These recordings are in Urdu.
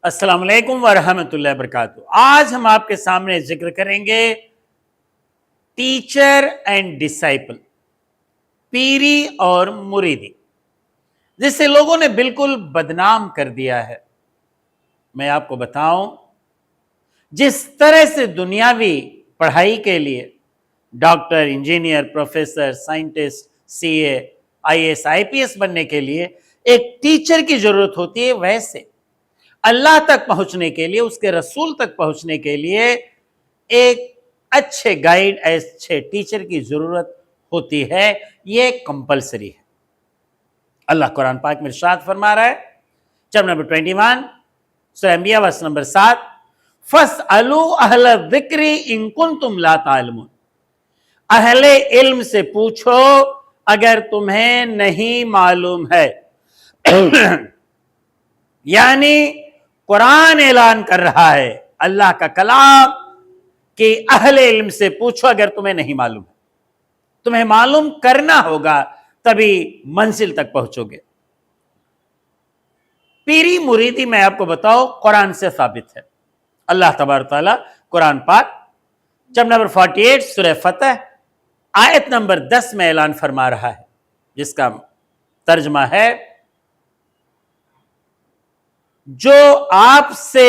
السلام علیکم ورحمۃ اللہ وبرکاتہ۔ آج ہم آپ کے سامنے ذکر کریں گے ٹیچر اینڈ ڈسائپل، پیری اور مریدی، جسے لوگوں نے بالکل بدنام کر دیا ہے۔ میں آپ کو بتاؤں، جس طرح سے دنیاوی پڑھائی کے لیے doctor, engineer, professor, scientist, C A, I A S, I P S بننے کے لیے ایک ٹیچر کی ضرورت ہوتی ہے، ویسے اللہ تک پہنچنے کے لیے، اس کے رسول تک پہنچنے کے لیے ایک اچھے گائیڈ، اچھے ٹیچر کی ضرورت ہوتی ہے۔ یہ کمپلسری ہے۔ اللہ قرآن پاک میں ارشاد فرما رہا ہے، چیپٹر نمبر 21 سورہ انبیاء ورس نمبر 7، فَاسْأَلُوا أَهْلَ الذِّكْرِ إِن كُنتُمْ لَا تَعْلَمُونَ، اہل علم سے پوچھو اگر تمہیں نہیں معلوم ہے۔ یعنی قرآن اعلان کر رہا ہے، اللہ کا کلام، کہ اہل علم سے پوچھو اگر تمہیں نہیں معلوم ہے۔ تمہیں معلوم کرنا ہوگا، تبھی منزل تک پہنچو گے۔ پیری مریدی میں آپ کو بتاؤ قرآن سے ثابت ہے۔ اللہ تبارک تعالیٰ قرآن پاک چیپٹر نمبر 48 سورہ فتح آیت نمبر 10 میں اعلان فرما رہا ہے، جس کا ترجمہ ہے، جو آپ سے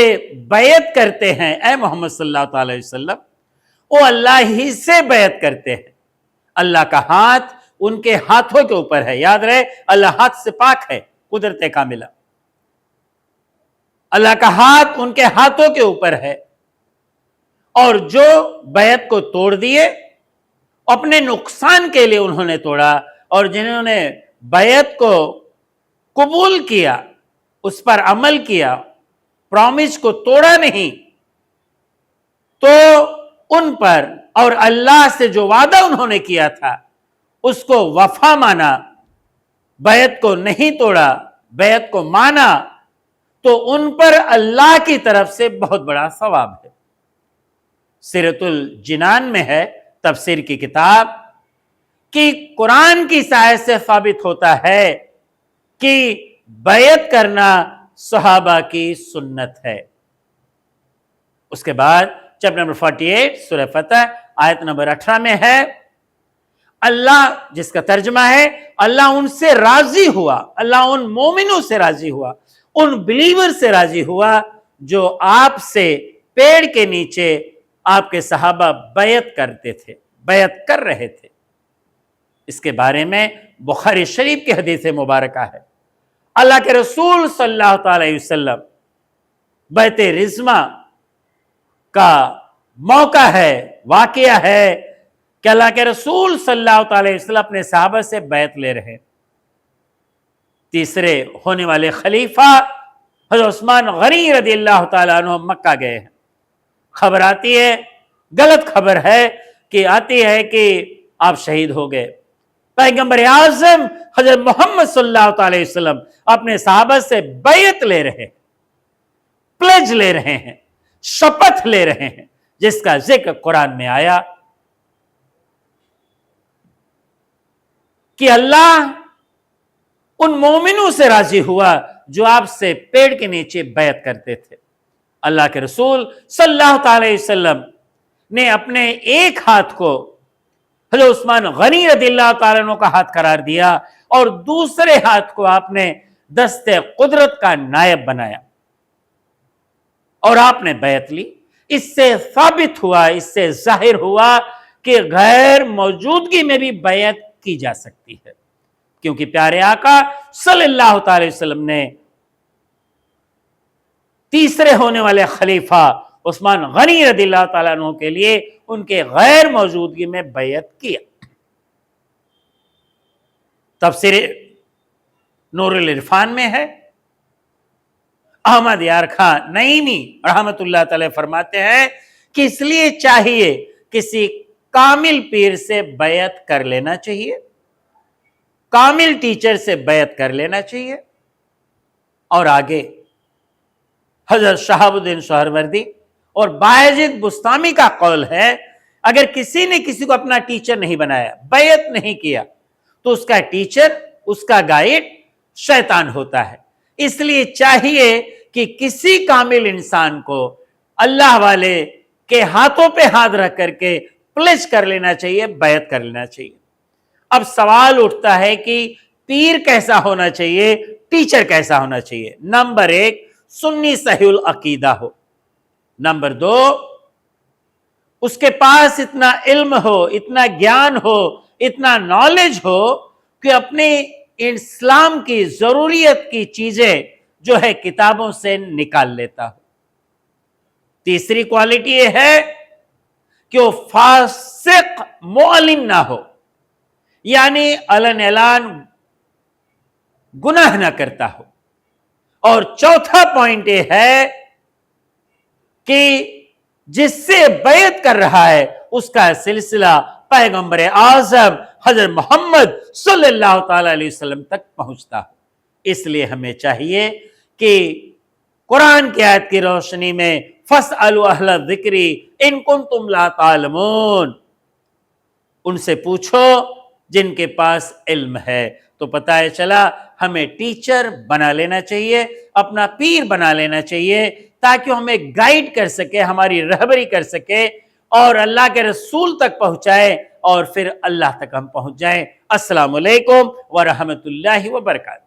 بیعت کرتے ہیں اے محمد صلی اللہ علیہ وسلم، وہ اللہ ہی سے بیعت کرتے ہیں۔ اللہ کا ہاتھ ان کے ہاتھوں کے اوپر ہے۔ یاد رہے، اللہ ہاتھ سے پاک ہے، قدرت کاملہ۔ اللہ کا ہاتھ ان کے ہاتھوں کے اوپر ہے، اور جو بیعت کو توڑ دیے، اپنے نقصان کے لیے انہوں نے توڑا، اور جنہوں نے بیعت کو قبول کیا، اس پر عمل کیا، پرامس کو توڑا نہیں، تو ان پر اور اللہ سے جو وعدہ انہوں نے کیا تھا اس کو وفا مانا، بیعت کو نہیں توڑا، بیعت کو مانا، تو ان پر اللہ کی طرف سے بہت بڑا ثواب ہے۔ سیرۃ الجنان میں ہے، تفسیر کی کتاب، کہ قرآن کی آیت سے ثابت ہوتا ہے کہ بیعت کرنا صحابہ کی سنت ہے۔ اس کے بعد چیپٹر نمبر 48 سورہ فتح آیت نمبر 18 میں ہے، اللہ، جس کا ترجمہ ہے، اللہ ان سے راضی ہوا، اللہ ان مومنوں سے راضی ہوا، ان بلیور سے راضی ہوا جو آپ سے پیڑ کے نیچے آپ کے صحابہ بیعت کرتے تھے، بیعت کر رہے تھے۔ اس کے بارے میں بخاری شریف کی حدیث مبارکہ ہے، اللہ کے رسول صلی اللہ علیہ وسلم، بیعت رضوہ کا موقع ہے، واقعہ ہے کہ اللہ کے رسول صلی اللہ علیہ وسلم اپنے صحابہ سے بیعت لے رہے۔ تیسرے ہونے والے خلیفہ حضرت عثمان غنی رضی اللہ تعالیٰ عنہ مکہ گئے ہیں۔ خبر آتی ہے، غلط خبر ہے، کہ آتی ہے کہ آپ شہید ہو گئے۔ پیغمبر اعظم حضرت محمد صلی اللہ علیہ وسلم اپنے صحابہ سے بیعت لے رہے ہیں، پلیج لے رہے ہیں، شپت لے رہے ہیں، جس کا ذکر قرآن میں آیا کہ اللہ ان مومنوں سے راضی ہوا جو آپ سے پیڑ کے نیچے بیعت کرتے تھے۔ اللہ کے رسول صلی اللہ علیہ وسلم نے اپنے ایک ہاتھ کو حضرت عثمان غنی رضی اللہ تعالیٰ عنہ کا ہاتھ قرار دیا، اور دوسرے ہاتھ کو آپ نے دست قدرت کا نائب بنایا، اور آپ نے بیعت لی۔ اس سے ثابت ہوا، اس سے ظاہر ہوا کہ غیر موجودگی میں بھی بیعت کی جا سکتی ہے، کیونکہ پیارے آقا صلی اللہ علیہ وسلم نے تیسرے ہونے والے خلیفہ عثمان غنی رضی اللہ تعالیٰ عنہ کے لیے ان کے غیر موجودگی میں بیعت کیا۔ تفسیر نور العرفان میں ہے، احمد یار خان نعیمی رحمت اللہ تعالی فرماتے ہیں کہ اس لیے چاہیے کسی کامل پیر سے بیعت کر لینا چاہیے، کامل ٹیچر سے بیعت کر لینا چاہیے۔ اور آگے حضرت شہاب الدین سہروردی اور بایزید بستامی کا قول ہے، اگر کسی نے کسی کو اپنا ٹیچر نہیں بنایا، بیعت نہیں کیا، تو اس کا ٹیچر، اس کا گائیڈ شیطان ہوتا ہے۔ اس لیے چاہیے کہ کسی کامل انسان کو اللہ والے کے ہاتھوں پہ ہاتھ رکھ کر کے پلیج کر لینا چاہیے، بیعت کر لینا چاہیے۔ اب سوال اٹھتا ہے کہ پیر کیسا ہونا چاہیے، ٹیچر کیسا ہونا چاہیے؟ نمبر 1، سنی صحیح العقیدہ ہو۔ نمبر 2، اس کے پاس اتنا علم ہو، اتنا گیان ہو، اتنا نالج ہو کہ اپنے اسلام کی ضروریت کی چیزیں جو ہے کتابوں سے نکال لیتا ہو۔ تیسری کوالٹی یہ ہے کہ وہ فاسق معلن نہ ہو، یعنی علن اعلان گناہ نہ کرتا ہو۔ اور چوتھا پوائنٹ یہ ہے کہ جس سے بیعت کر رہا ہے اس کا سلسلہ پیغمبر اعظم حضرت محمد صلی اللہ تعالی علیہ وسلم تک پہنچتا ہو۔ اس لیے ہمیں چاہیے کہ قرآن کی آیت کی روشنی میں فَاسْأَلُوا أَهْلَ الذِّكْرِ إِن كُنتُمْ لَا تَعْلَمُونَ، ان سے پوچھو جن کے پاس علم ہے۔ تو پتہ چلا ہمیں ٹیچر بنا لینا چاہیے، اپنا پیر بنا لینا چاہیے، تاکہ ہمیں گائیڈ کر سکے، ہماری رہبری کر سکے اور اللہ کے رسول تک پہنچائے، اور پھر اللہ تک ہم پہنچ جائیں۔ السلام علیکم ورحمۃ اللہ وبرکاتہ۔